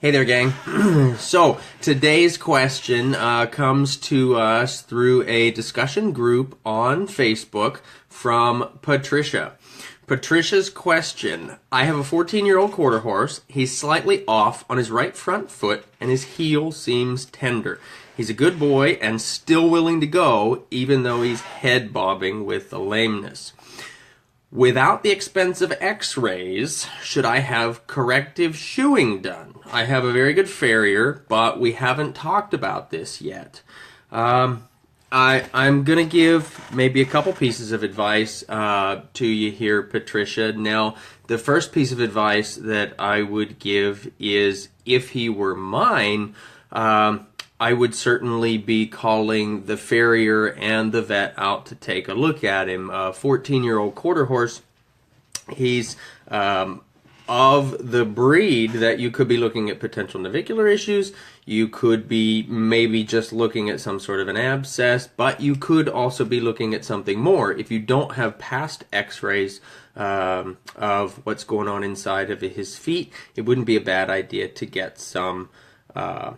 Hey there, gang. So, today's question comes to us through a discussion group on Facebook from Patricia. Patricia's question: I have a 14-year-old quarter horse. He's slightly off on his right front foot and his heel seems tender. He's a good boy and still willing to go, even though he's head bobbing with the lameness. Without the expense of x-rays, should I have corrective shoeing done? I have a very good farrier, but we haven't talked about this yet. I'm going to give maybe a couple pieces of advice to you here, Patricia. Now, the first piece of advice that I would give is, if he were mine, I would certainly be calling the farrier and the vet out to take a look at him. A 14-year-old quarter horse, he's of the breed that you could be looking at potential navicular issues. You could be maybe just looking at some sort of an abscess, but you could also be looking at something more. If you don't have past x-rays of what's going on inside of his feet, it wouldn't be a bad idea to get some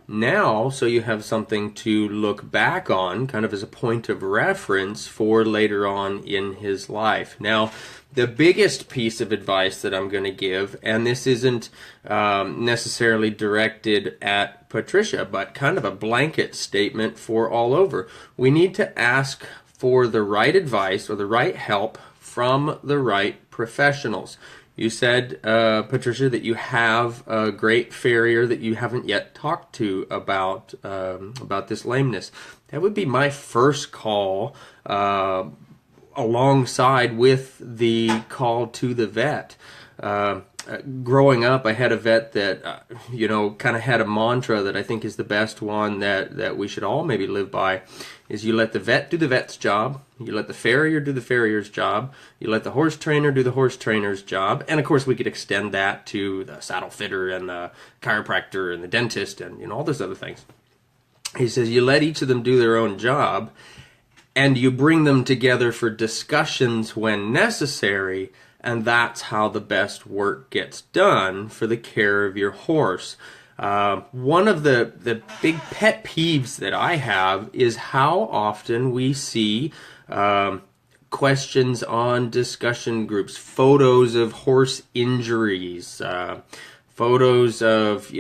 now, so you have something to look back on, kind of as a point of reference for later on in his life. Now, the biggest piece of advice that I'm going to give, and this isn't necessarily directed at Patricia, but kind of a blanket statement for all over. We need to ask for the right advice or the right help from the right professionals. You said, Patricia, that you have a great farrier that you haven't yet talked to about this lameness. That would be my first call, alongside with the call to the vet. Growing up, I had a vet that, kind of had a mantra that I think is the best one that we should all maybe live by, is you let the vet do the vet's job, you let the farrier do the farrier's job, you let the horse trainer do the horse trainer's job, and of course we could extend that to the saddle fitter and the chiropractor and the dentist and all those other things. He says you let each of them do their own job, and you bring them together for discussions when necessary, and that's how the best work gets done for the care of your horse. One of the big pet peeves that I have is how often we see questions on discussion groups, photos of horse injuries, photos of,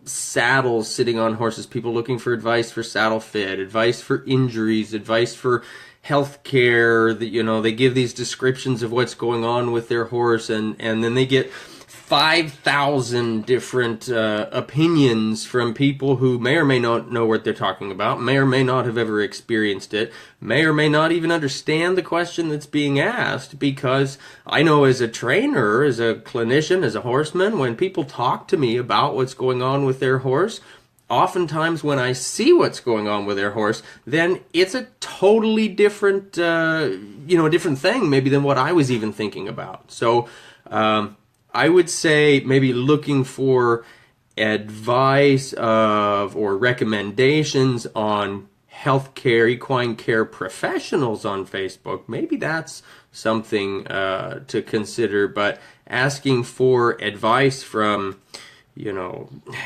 saddles sitting on horses, people looking for advice for saddle fit, advice for injuries, advice for health care. They give these descriptions of what's going on with their horse, and then they get 5,000 different opinions from people who may or may not know what they're talking about, may or may not have ever experienced it, may or may not even understand the question that's being asked. Because I know, as a trainer, as a clinician, as a horseman, when people talk to me about what's going on with their horse, oftentimes when I see what's going on with their horse, then it's a totally different, a different thing maybe than what I was even thinking about. So I would say maybe looking for advice or recommendations on healthcare, equine care professionals on Facebook. Maybe that's something to consider. But asking for advice from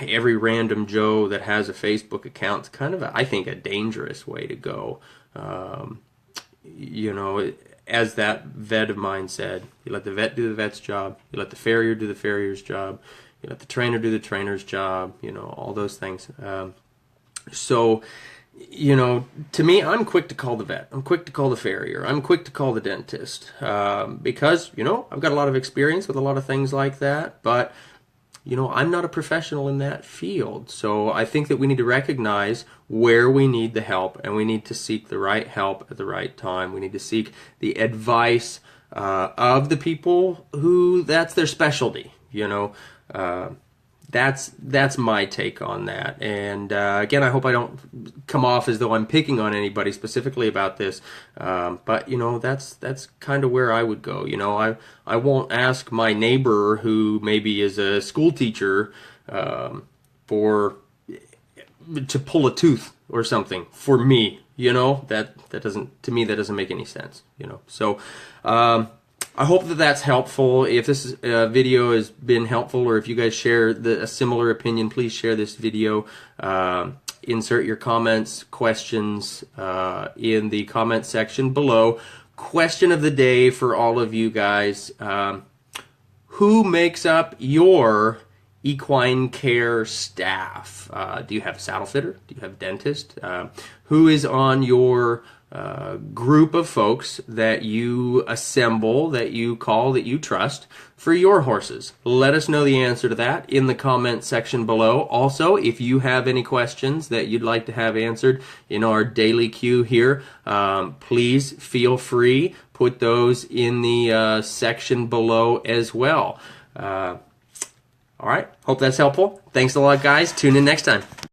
every random Joe that has a Facebook account is kind of, I think, a dangerous way to go. As that vet of mine said, you let the vet do the vet's job, you let the farrier do the farrier's job, you let the trainer do the trainer's job, all those things. So, to me, I'm quick to call the vet. I'm quick to call the farrier. I'm quick to call the dentist. Because, I've got a lot of experience with a lot of things like that, but I'm not a professional in that field. So I think that we need to recognize where we need the help, and we need to seek the right help at the right time. We need to seek the advice of the people who that's their specialty. That's my take on that. And again, I hope I don't come off as though I'm picking on anybody specifically about this. But that's kind of where I would go. I won't ask my neighbor, who maybe is a school teacher, to pull a tooth or something for me. That doesn't, to me, that doesn't make any sense. So I hope that that's helpful. If this video has been helpful, or if you guys share a similar opinion, please share this video. Insert your comments, questions in the comment section below. Question of the day for all of you guys. Who makes up your equine care staff? Do you have a saddle fitter? Do you have a dentist? Who is on your group of folks that you assemble, that you call, that you trust for your horses? Let us know the answer to that in the comment section below. Also, if you have any questions that you'd like to have answered in our daily queue here, please feel free, put those in the section below as well. All right, hope that's helpful. Thanks a lot, guys. Tune in next time.